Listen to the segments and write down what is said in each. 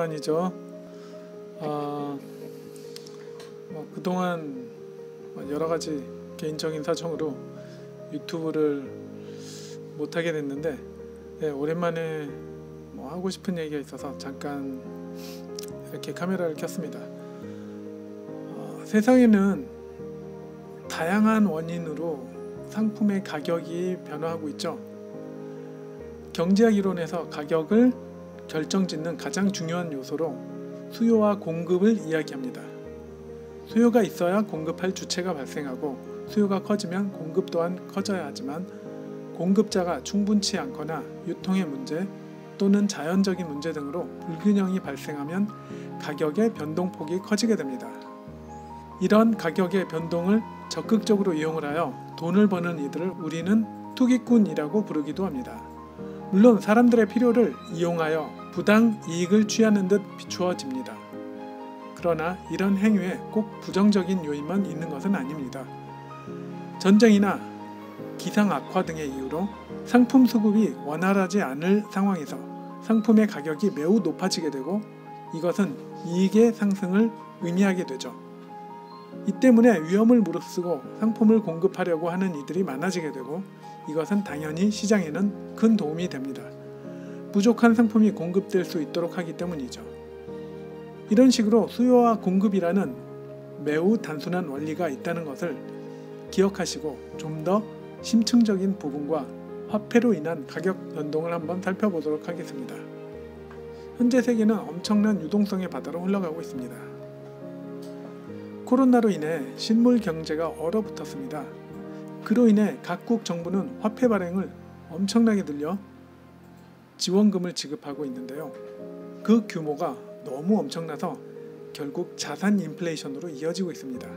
오랜만이죠. 그동안 여러가지 개인적인 사정으로 유튜브를 못하게 됐는데, 오랜만에 하고 싶은 얘기가 있어서 잠깐 이렇게 카메라를 켰습니다. 세상에는 다양한 원인으로 상품의 가격이 변화하고 있죠. 경제학 이론에서 가격을 결정짓는 가장 중요한 요소로 수요와 공급을 이야기합니다. 수요가 있어야 공급할 주체가 발생하고, 수요가 커지면 공급 또한 커져야 하지만, 공급자가 충분치 않거나 유통의 문제 또는 자연적인 문제 등으로 불균형이 발생하면 가격의 변동폭이 커지게 됩니다. 이런 가격의 변동을 적극적으로 이용을 하여 돈을 버는 이들을 우리는 투기꾼이라고 부르기도 합니다. 물론 사람들의 필요를 이용하여 부당 이익을 취하는 듯 비추어집니다. 그러나 이런 행위에 꼭 부정적인 요인만 있는 것은 아닙니다. 전쟁이나 기상 악화 등의 이유로 상품 수급이 원활하지 않을 상황에서 상품의 가격이 매우 높아지게 되고, 이것은 이익의 상승을 의미하게 되죠. 이 때문에 위험을 무릅쓰고 상품을 공급하려고 하는 이들이 많아지게 되고, 이것은 당연히 시장에는 큰 도움이 됩니다. 부족한 상품이 공급될 수 있도록 하기 때문이죠. 이런 식으로 수요와 공급이라는 매우 단순한 원리가 있다는 것을 기억하시고, 좀 더 심층적인 부분과 화폐로 인한 가격 변동을 한번 살펴보도록 하겠습니다. 현재 세계는 엄청난 유동성의 바다로 흘러가고 있습니다. 코로나로 인해 실물 경제가 얼어붙었습니다. 그로 인해 각국 정부는 화폐 발행을 엄청나게 늘려 지원금을 지급하고 있는데요. 그 규모가 너무 엄청나서 결국 자산 인플레이션으로 이어지고 있습니다.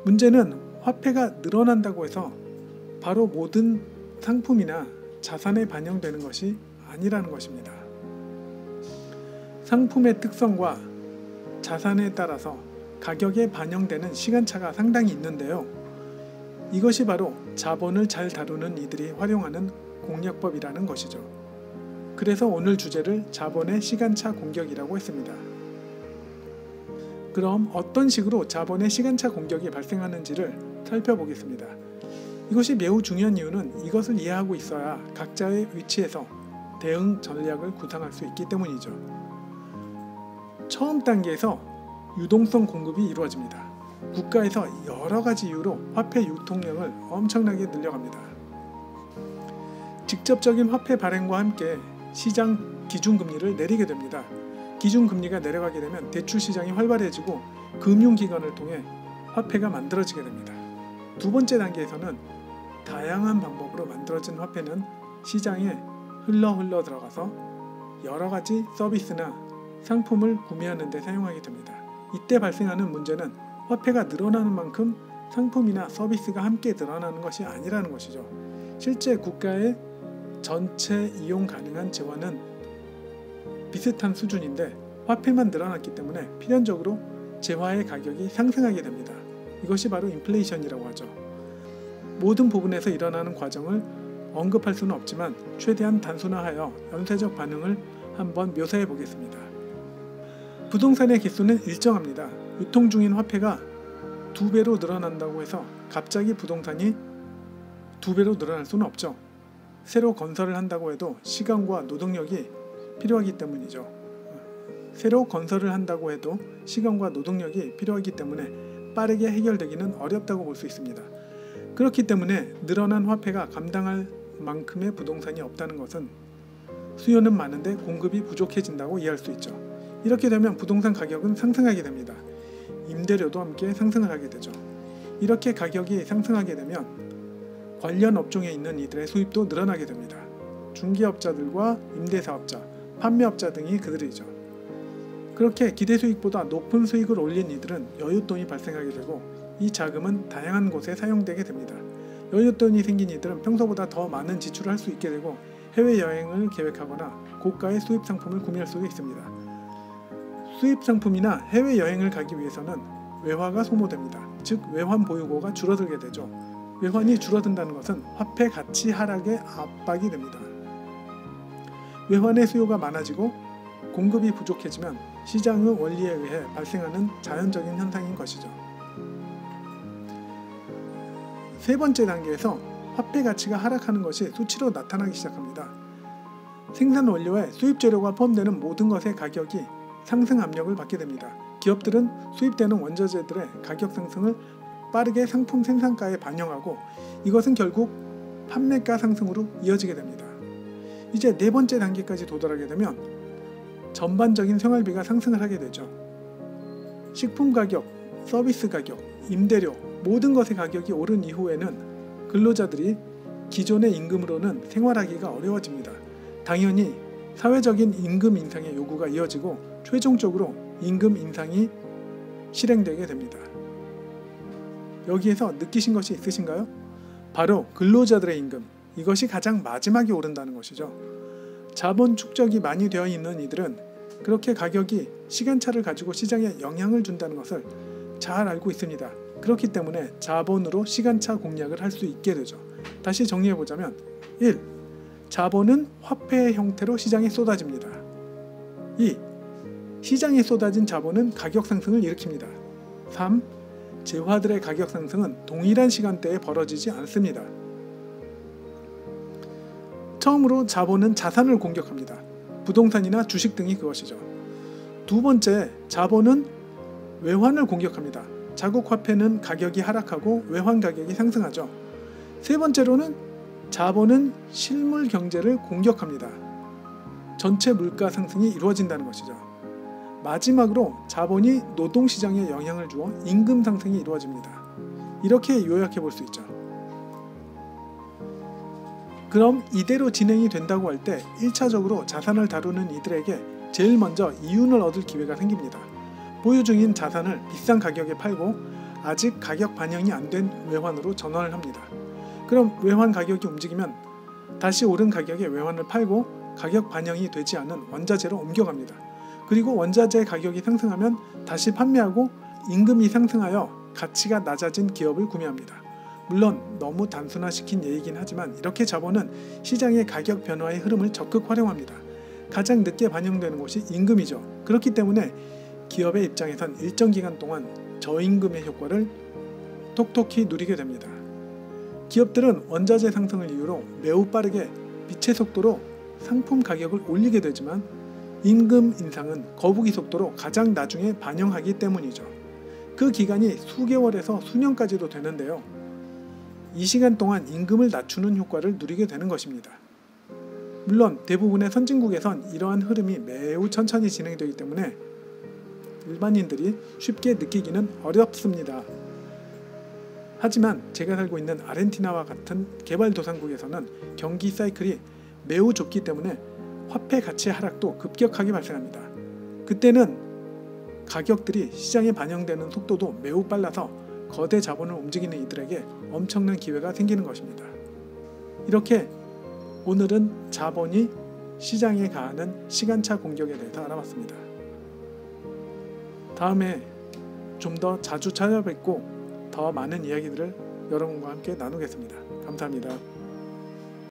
문제는 화폐가 늘어난다고 해서 바로 모든 상품이나 자산에 반영되는 것이 아니라는 것입니다. 상품의 특성과 자산에 따라서 가격에 반영되는 시간차가 상당히 있는데요. 이것이 바로 자본을 잘 다루는 이들이 활용하는 공략법이라는 것이죠. 그래서 오늘 주제를 자본의 시간차 공격이라고 했습니다. 그럼 어떤 식으로 자본의 시간차 공격이 발생하는지를 살펴보겠습니다. 이것이 매우 중요한 이유는 이것을 이해하고 있어야 각자의 위치에서 대응 전략을 구상할 수 있기 때문이죠. 처음 단계에서 유동성 공급이 이루어집니다. 국가에서 여러 가지 이유로 화폐 유통량을 엄청나게 늘려갑니다. 직접적인 화폐 발행과 함께 시장 기준금리를 내리게 됩니다. 기준금리가 내려가게 되면 대출 시장이 활발해지고 금융기관을 통해 화폐가 만들어지게 됩니다. 두 번째 단계에서는 다양한 방법으로 만들어진 화폐는 시장에 흘러 들어가서 여러 가지 서비스나 상품을 구매하는 데 사용하게 됩니다. 이때 발생하는 문제는 화폐가 늘어나는 만큼 상품이나 서비스가 함께 늘어나는 것이 아니라는 것이죠. 실제 국가의 전체 이용 가능한 재원은 비슷한 수준인데 화폐만 늘어났기 때문에 필연적으로 재화의 가격이 상승하게 됩니다. 이것이 바로 인플레이션이라고 하죠. 모든 부분에서 일어나는 과정을 언급할 수는 없지만 최대한 단순화하여 연쇄적 반응을 한번 묘사해 보겠습니다. 부동산의 기수는 일정합니다. 유통 중인 화폐가 2배로 늘어난다고 해서 갑자기 부동산이 2배로 늘어날 수는 없죠. 새로 건설을 한다고 해도 시간과 노동력이 필요하기 때문이죠. 새로 건설을 한다고 해도 시간과 노동력이 필요하기 때문에 빠르게 해결되기는 어렵다고 볼 수 있습니다. 그렇기 때문에 늘어난 화폐가 감당할 만큼의 부동산이 없다는 것은 수요는 많은데 공급이 부족해진다고 이해할 수 있죠. 이렇게 되면 부동산 가격은 상승하게 됩니다. 임대료도 함께 상승을 하게 되죠. 이렇게 가격이 상승하게 되면 관련 업종에 있는 이들의 수입도 늘어나게 됩니다. 중개업자들과 임대사업자, 판매업자 등이 그들이죠. 그렇게 기대 수익보다 높은 수익을 올린 이들은 여윳돈이 발생하게 되고, 이 자금은 다양한 곳에 사용되게 됩니다. 여윳돈이 생긴 이들은 평소보다 더 많은 지출을 할 수 있게 되고 해외여행을 계획하거나 고가의 수입 상품을 구매할 수도 있습니다. 수입 상품이나 해외여행을 가기 위해서는 외화가 소모됩니다. 즉 외환 보유고가 줄어들게 되죠. 외환이 줄어든다는 것은 화폐 가치 하락에 압박이 됩니다. 외환의 수요가 많아지고 공급이 부족해지면 시장의 원리에 의해 발생하는 자연적인 현상인 것이죠. 세 번째 단계에서 화폐 가치가 하락하는 것이 수치로 나타나기 시작합니다. 생산 원료에 수입 재료가 포함되는 모든 것의 가격이 상승 압력을 받게 됩니다. 기업들은 수입되는 원자재들의 가격 상승을 빠르게 상품 생산가에 반영하고 이것은 결국 판매가 상승으로 이어지게 됩니다. 이제 네 번째 단계까지 도달하게 되면 전반적인 생활비가 상승을 하게 되죠. 식품 가격, 서비스 가격, 임대료 모든 것의 가격이 오른 이후에는 근로자들이 기존의 임금으로는 생활하기가 어려워집니다. 당연히 사회적인 임금 인상의 요구가 이어지고 최종적으로 임금 인상이 실행되게 됩니다. 여기에서 느끼신 것이 있으신가요? 바로 근로자들의 임금, 이것이 가장 마지막에 오른다는 것이죠. 자본 축적이 많이 되어 있는 이들은 그렇게 가격이 시간차를 가지고 시장에 영향을 준다는 것을 잘 알고 있습니다. 그렇기 때문에 자본으로 시간차 공략을 할 수 있게 되죠. 다시 정리해보자면 1. 자본은 화폐의 형태로 시장에 쏟아집니다. 2. 시장에 쏟아진 자본은 가격 상승을 일으킵니다. 3. 재화들의 가격 상승은 동일한 시간대에 벌어지지 않습니다. 처음으로 자본은 자산을 공격합니다. 부동산이나 주식 등이 그것이죠. 두 번째, 자본은 외환을 공격합니다. 자국 화폐는 가격이 하락하고 외환 가격이 상승하죠. 세 번째로는 자본은 실물 경제를 공격합니다. 전체 물가 상승이 이루어진다는 것이죠. 마지막으로 자본이 노동시장에 영향을 주어 임금 상승이 이루어집니다. 이렇게 요약해 볼 수 있죠. 그럼 이대로 진행이 된다고 할 때 1차적으로 자산을 다루는 이들에게 제일 먼저 이윤을 얻을 기회가 생깁니다. 보유 중인 자산을 비싼 가격에 팔고 아직 가격 반영이 안 된 외환으로 전환을 합니다. 그럼 외환 가격이 움직이면 다시 오른 가격에 외환을 팔고 가격 반영이 되지 않은 원자재로 옮겨갑니다. 그리고 원자재 가격이 상승하면 다시 판매하고 임금이 상승하여 가치가 낮아진 기업을 구매합니다. 물론 너무 단순화시킨 예이긴 하지만 이렇게 자본은 시장의 가격 변화의 흐름을 적극 활용합니다. 가장 늦게 반영되는 것이 임금이죠. 그렇기 때문에 기업의 입장에선 일정 기간 동안 저임금의 효과를 톡톡히 누리게 됩니다. 기업들은 원자재 상승을 이유로 매우 빠르게 빛의 속도로 상품 가격을 올리게 되지만 임금 인상은 거북이 속도로 가장 나중에 반영하기 때문이죠. 그 기간이 수개월에서 수년까지도 되는데요. 이 시간 동안 임금을 낮추는 효과를 누리게 되는 것입니다. 물론 대부분의 선진국에선 이러한 흐름이 매우 천천히 진행되기 때문에 일반인들이 쉽게 느끼기는 어렵습니다. 하지만 제가 살고 있는 아르헨티나와 같은 개발도상국에서는 경기 사이클이 매우 좁기 때문에 화폐 가치의 하락도 급격하게 발생합니다. 그때는 가격들이 시장에 반영되는 속도도 매우 빨라서 거대 자본을 움직이는 이들에게 엄청난 기회가 생기는 것입니다. 이렇게 오늘은 자본이 시장에 가하는 시간차 공격에 대해서 알아봤습니다. 다음에 좀 더 자주 찾아뵙고 더 많은 이야기들을 여러분과 함께 나누겠습니다. 감사합니다.